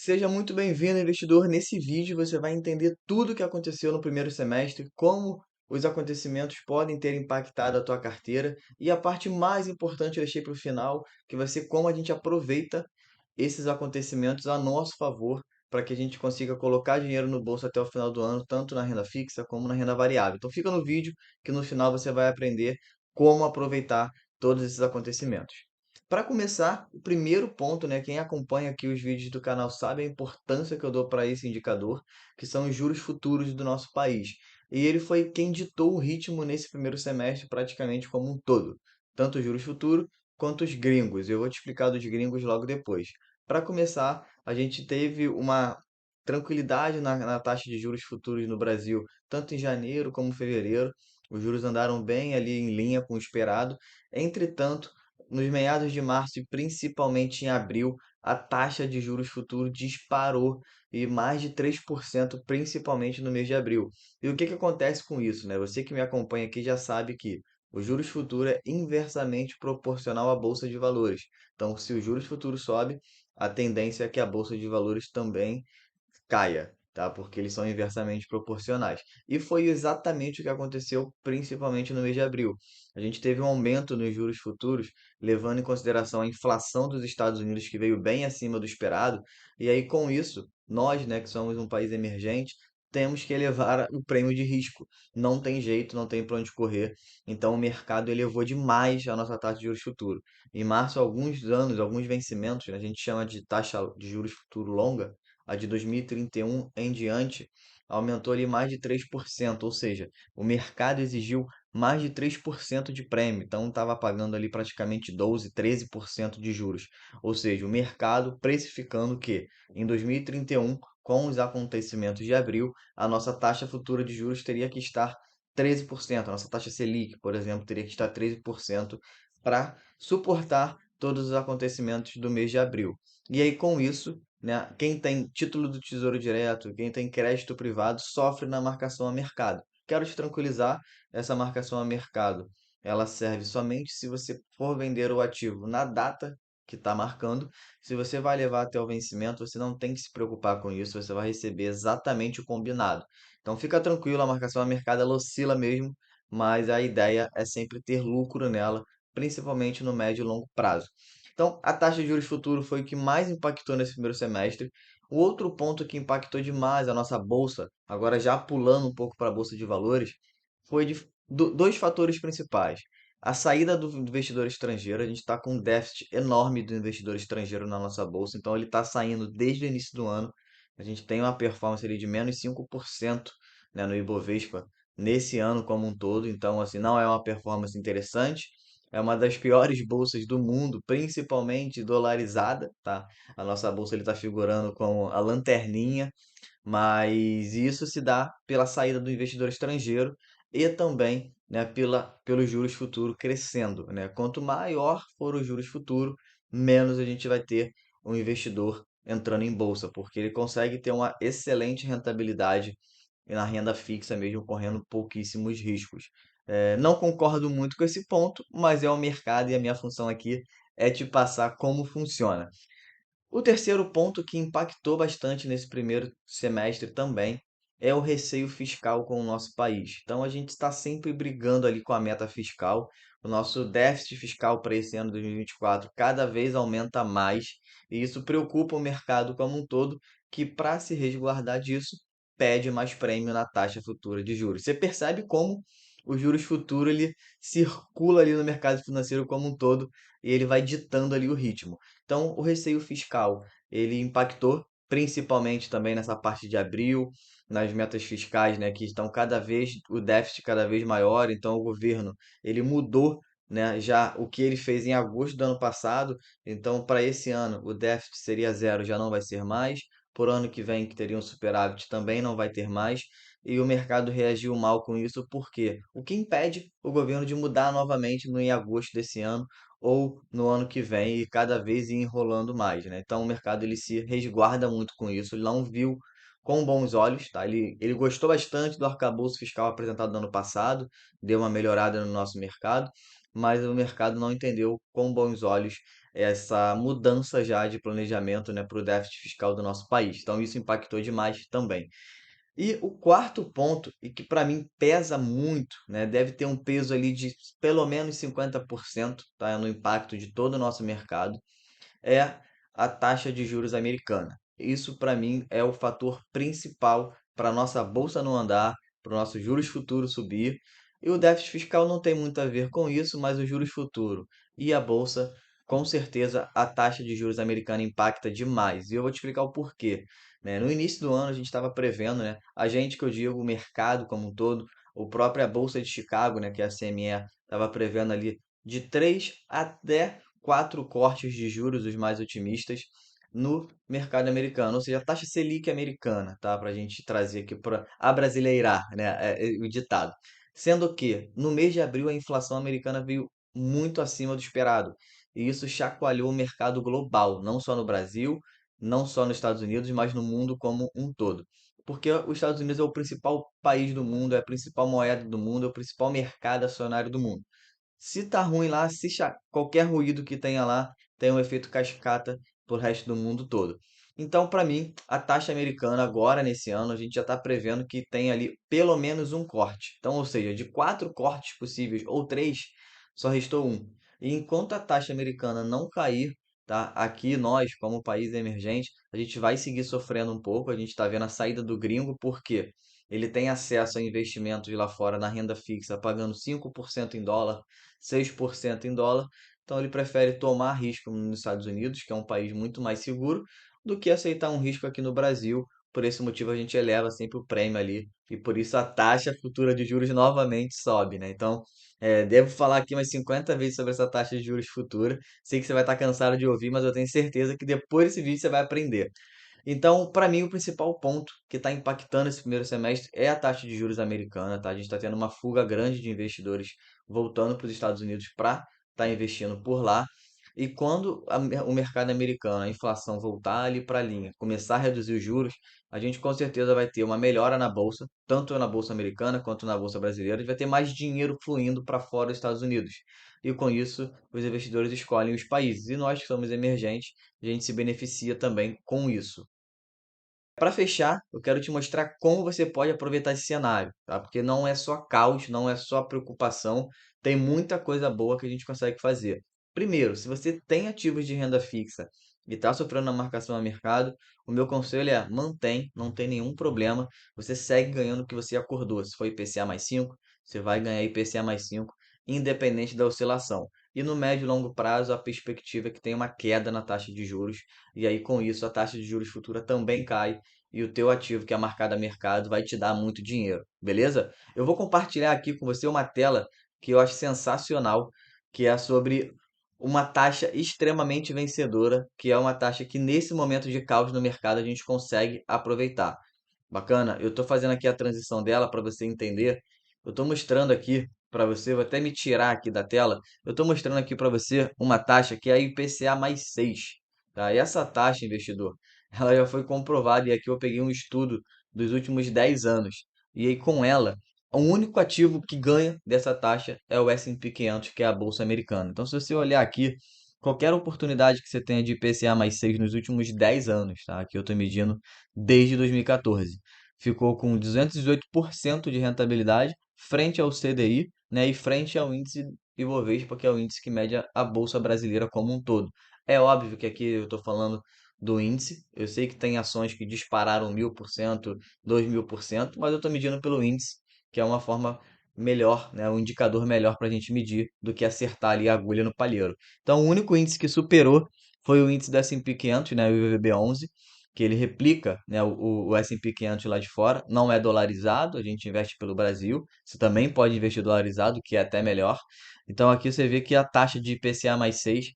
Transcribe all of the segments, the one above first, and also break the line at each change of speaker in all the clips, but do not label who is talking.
Seja muito bem-vindo, investidor. Nesse vídeo você vai entender tudo o que aconteceu no primeiro semestre, como os acontecimentos podem ter impactado a tua carteira e a parte mais importante eu deixei para o final, que vai ser como a gente aproveita esses acontecimentos a nosso favor para que a gente consiga colocar dinheiro no bolso até o final do ano, tanto na renda fixa como na renda variável. Então fica no vídeo que no final você vai aprender como aproveitar todos esses acontecimentos. Para começar, o primeiro ponto, né, quem acompanha aqui os vídeos do canal sabe a importância que eu dou para esse indicador, que são os juros futuros do nosso país. E ele foi quem ditou o ritmo nesse primeiro semestre praticamente como um todo, tanto os juros futuros quanto os gringos. Eu vou te explicar dos gringos logo depois. Para começar, a gente teve uma tranquilidade na taxa de juros futuros no Brasil, tanto em janeiro como fevereiro. Os juros andaram bem ali em linha com o esperado. Entretanto, nos meados de março e principalmente em abril, a taxa de juros futuros disparou e mais de 3%, principalmente no mês de abril. E o que que acontece com isso, né? Você que me acompanha aqui já sabe que o juros futuro é inversamente proporcional à bolsa de valores. Então, se o juros futuro sobe, a tendência é que a bolsa de valores também caia, tá? Porque eles são inversamente proporcionais. E foi exatamente o que aconteceu, principalmente no mês de abril. A gente teve um aumento nos juros futuros, levando em consideração a inflação dos Estados Unidos, que veio bem acima do esperado, e aí com isso, nós, né, que somos um país emergente, temos que elevar o prêmio de risco. Não tem jeito, não tem para onde correr. Então o mercado elevou demais a nossa taxa de juros futuro. Em março, alguns anos, alguns vencimentos, né, a gente chama de taxa de juros futuro longa, a de 2031 em diante, aumentou ali mais de 3%, ou seja, o mercado exigiu mais de 3% de prêmio, então estava pagando ali praticamente 12, 13% de juros. Ou seja, o mercado precificando que em 2031, com os acontecimentos de abril, a nossa taxa futura de juros teria que estar 13%, a nossa taxa Selic, por exemplo, teria que estar 13% para suportar todos os acontecimentos do mês de abril. E aí, com isso, né, quem tem título do Tesouro Direto, quem tem crédito privado, sofre na marcação a mercado. Quero te tranquilizar, essa marcação a mercado, ela serve somente se você for vender o ativo na data que está marcando. Se você vai levar até o vencimento, você não tem que se preocupar com isso, você vai receber exatamente o combinado. Então fica tranquilo, a marcação a mercado ela oscila mesmo, mas a ideia é sempre ter lucro nela, principalmente no médio e longo prazo. Então, a taxa de juros futuro foi o que mais impactou nesse primeiro semestre. O outro ponto que impactou demais a nossa bolsa, agora já pulando um pouco para a bolsa de valores, foi de dois fatores principais. A saída do investidor estrangeiro, a gente está com um déficit enorme do investidor estrangeiro na nossa bolsa, então ele está saindo desde o início do ano. A gente tem uma performance ali de menos 5%, né, no Ibovespa nesse ano como um todo, então assim, não é uma performance interessante. É uma das piores bolsas do mundo, principalmente dolarizada, tá? A nossa bolsa está figurando como a lanterninha, mas isso se dá pela saída do investidor estrangeiro e também, né, pelos juros futuros crescendo, né? Quanto maior for o juros futuro, menos a gente vai ter um investidor entrando em bolsa, porque ele consegue ter uma excelente rentabilidade na renda fixa mesmo, correndo pouquíssimos riscos. Não concordo muito com esse ponto, mas é o mercado e a minha função aqui é te passar como funciona. O terceiro ponto que impactou bastante nesse primeiro semestre também é o receio fiscal com o nosso país. Então a gente está sempre brigando ali com a meta fiscal. O nosso déficit fiscal para esse ano 2024 cada vez aumenta mais, e isso preocupa o mercado como um todo, que para se resguardar disso, pede mais prêmio na taxa futura de juros. Você percebe como o juros futuro ele circula ali no mercado financeiro como um todo e ele vai ditando ali o ritmo. Então, o receio fiscal, ele impactou principalmente também nessa parte de abril, nas metas fiscais, né, que estão cada vez o déficit cada vez maior, então o governo, ele mudou, né, já o que ele fez em agosto do ano passado, então para esse ano o déficit seria zero, já não vai ser mais, por ano que vem que teria um superávit também não vai ter mais, e o mercado reagiu mal com isso, porque o que impede o governo de mudar novamente no em agosto desse ano ou no ano que vem e cada vez ir enrolando mais, né? Então o mercado ele se resguarda muito com isso, ele não viu com bons olhos, tá? Ele gostou bastante do arcabouço fiscal apresentado no ano passado, deu uma melhorada no nosso mercado, mas o mercado não entendeu com bons olhos essa mudança já de planejamento, né, para o déficit fiscal do nosso país. Então isso impactou demais também. E o quarto ponto, e que para mim pesa muito, né, deve ter um peso ali de pelo menos 50%, tá, no impacto de todo o nosso mercado, é a taxa de juros americana. Isso para mim é o fator principal para a nossa bolsa não andar, para os nossos juros futuros subir. E o déficit fiscal não tem muito a ver com isso, mas os juros futuros e a bolsa, com certeza a taxa de juros americana impacta demais. E eu vou te explicar o porquê, né? No início do ano a gente estava prevendo, né? A gente que eu digo, o mercado como um todo, o própria Bolsa de Chicago, né, que é a CME, estava prevendo ali de 3 até 4 cortes de juros, os mais otimistas, no mercado americano, ou seja, a taxa Selic americana, tá? Para a gente trazer aqui para abrasileirar, né? O ditado. Sendo que no mês de abril a inflação americana veio muito acima do esperado, e isso chacoalhou o mercado global, não só no Brasil, não só nos Estados Unidos, mas no mundo como um todo. Porque os Estados Unidos é o principal país do mundo, é a principal moeda do mundo, é o principal mercado acionário do mundo. Se tá ruim lá, se qualquer ruído que tenha lá tem um efeito cascata pro resto do mundo todo. Então, para mim, a taxa americana agora nesse ano, a gente já está prevendo que tem ali pelo menos um corte. Então, ou seja, de 4 cortes possíveis ou 3, só restou um. E enquanto a taxa americana não cair, tá? Aqui nós, como país emergente, a gente vai seguir sofrendo um pouco. A gente está vendo a saída do gringo, porque ele tem acesso a investimentos lá fora na renda fixa, pagando 5% em dólar, 6% em dólar. Então ele prefere tomar risco nos Estados Unidos, que é um país muito mais seguro, do que aceitar um risco aqui no Brasil. Por esse motivo a gente eleva sempre o prêmio ali e por isso a taxa futura de juros novamente sobe, né? Então, devo falar aqui umas 50 vezes sobre essa taxa de juros futura. Sei que você vai estar cansado de ouvir, mas eu tenho certeza que depois desse vídeo você vai aprender. Então, para mim, o principal ponto que está impactando esse primeiro semestre é a taxa de juros americana, tá? A gente está tendo uma fuga grande de investidores voltando para os Estados Unidos para estar investindo por lá. E quando o mercado americano, a inflação voltar ali para a linha, começar a reduzir os juros, a gente com certeza vai ter uma melhora na bolsa, tanto na bolsa americana quanto na bolsa brasileira, e vai ter mais dinheiro fluindo para fora dos Estados Unidos. E com isso, os investidores escolhem os países. E nós que somos emergentes, a gente se beneficia também com isso. Para fechar, eu quero te mostrar como você pode aproveitar esse cenário, tá? Porque não é só caos, não é só preocupação, tem muita coisa boa que a gente consegue fazer. Primeiro, se você tem ativos de renda fixa e está sofrendo na marcação a mercado, o meu conselho é mantém, não tem nenhum problema, você segue ganhando o que você acordou. Se for IPCA mais 5, você vai ganhar IPCA mais 5, independente da oscilação. E no médio e longo prazo, a perspectiva é que tenha uma queda na taxa de juros, e aí com isso a taxa de juros futura também cai e o teu ativo que é marcado a mercado vai te dar muito dinheiro, beleza? Eu vou compartilhar aqui com você uma tela que eu acho sensacional, que é sobre uma taxa extremamente vencedora, que é uma taxa que nesse momento de caos no mercado a gente consegue aproveitar. Bacana? Eu estou fazendo aqui a transição dela para você entender. Eu estou mostrando aqui para você, vou até me tirar aqui da tela. Eu estou mostrando aqui para você uma taxa que é a IPCA mais 6. Tá? E essa taxa, investidor, ela já foi comprovada. E aqui eu peguei um estudo dos últimos 10 anos. E aí com ela, o único ativo que ganha dessa taxa é o S&P 500, que é a bolsa americana. Então, se você olhar aqui, qualquer oportunidade que você tenha de IPCA mais 6 nos últimos 10 anos, tá? Aqui eu estou medindo desde 2014. Ficou com 218% de rentabilidade frente ao CDI, né, e frente ao índice Ibovespa, que é o índice que mede a bolsa brasileira como um todo. É óbvio que aqui eu estou falando do índice. Eu sei que tem ações que dispararam 1000%, 2000%, mas eu estou medindo pelo índice, que é uma forma melhor, né, um indicador melhor para a gente medir do que acertar ali a agulha no palheiro. Então, o único índice que superou foi o índice do S&P 500, né, o IVB11, que ele replica, né, o S&P 500 lá de fora, não é dolarizado, a gente investe pelo Brasil, você também pode investir dolarizado, que é até melhor. Então aqui você vê que a taxa de IPCA mais 6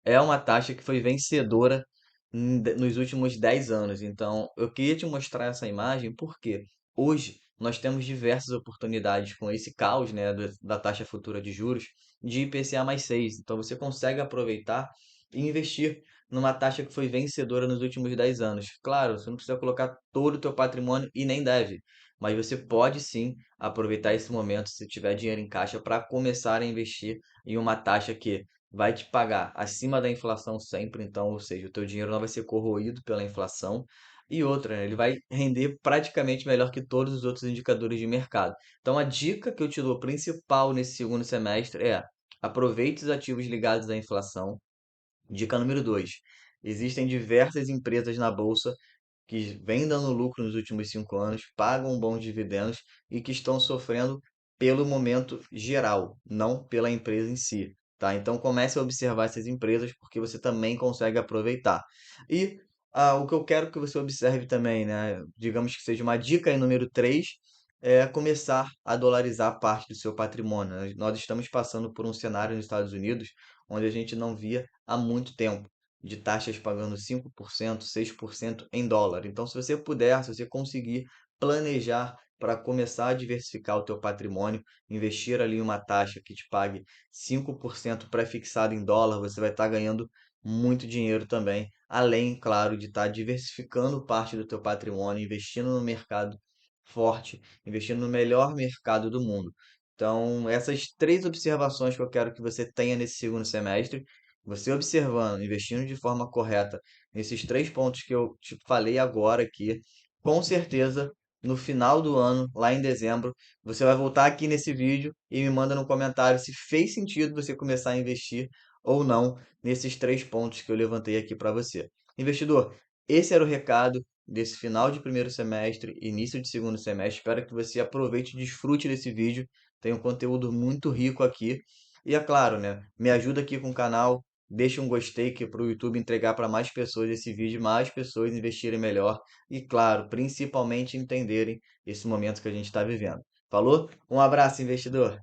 é uma taxa que foi vencedora nos últimos 10 anos. Então eu queria te mostrar essa imagem porque hoje nós temos diversas oportunidades com esse caos, né, da taxa futura de juros de IPCA mais 6. Então você consegue aproveitar e investir numa taxa que foi vencedora nos últimos 10 anos. Claro, você não precisa colocar todo o teu patrimônio e nem deve, mas você pode sim aproveitar esse momento, se tiver dinheiro em caixa, para começar a investir em uma taxa que vai te pagar acima da inflação sempre, então, ou seja, o teu dinheiro não vai ser corroído pela inflação. E outra, né, ele vai render praticamente melhor que todos os outros indicadores de mercado. Então, a dica que eu te dou principal nesse segundo semestre é: aproveite os ativos ligados à inflação. Dica número 2: existem diversas empresas na bolsa que vêm dando lucro nos últimos 5 anos, pagam bons dividendos e que estão sofrendo pelo momento geral, não pela empresa em si, tá? Então comece a observar essas empresas porque você também consegue aproveitar. E o que eu quero que você observe também, né, digamos que seja uma dica aí número 3, é começar a dolarizar parte do seu patrimônio. Nós estamos passando por um cenário nos Estados Unidos onde a gente não via há muito tempo, de taxas pagando 5%, 6% em dólar. Então, se você puder, se você conseguir planejar para começar a diversificar o teu patrimônio, investir ali uma taxa que te pague 5% pré-fixado em dólar, você vai estar ganhando muito dinheiro também, além, claro, de estar diversificando parte do teu patrimônio, investindo no mercado forte, investindo no melhor mercado do mundo. Então, essas três observações que eu quero que você tenha nesse segundo semestre, você observando, investindo de forma correta nesses três pontos que eu te falei agora aqui, com certeza no final do ano, lá em dezembro, você vai voltar aqui nesse vídeo e me manda no comentário se fez sentido você começar a investir ou não nesses três pontos que eu levantei aqui para você. Investidor, esse era o recado desse final de primeiro semestre, início de segundo semestre. Espero que você aproveite e desfrute desse vídeo. Tem um conteúdo muito rico aqui. E é claro, né? Me ajuda aqui com o canal, deixa um gostei que para o YouTube entregar para mais pessoas esse vídeo, mais pessoas investirem melhor e, claro, principalmente entenderem esse momento que a gente está vivendo. Falou? Um abraço, investidor!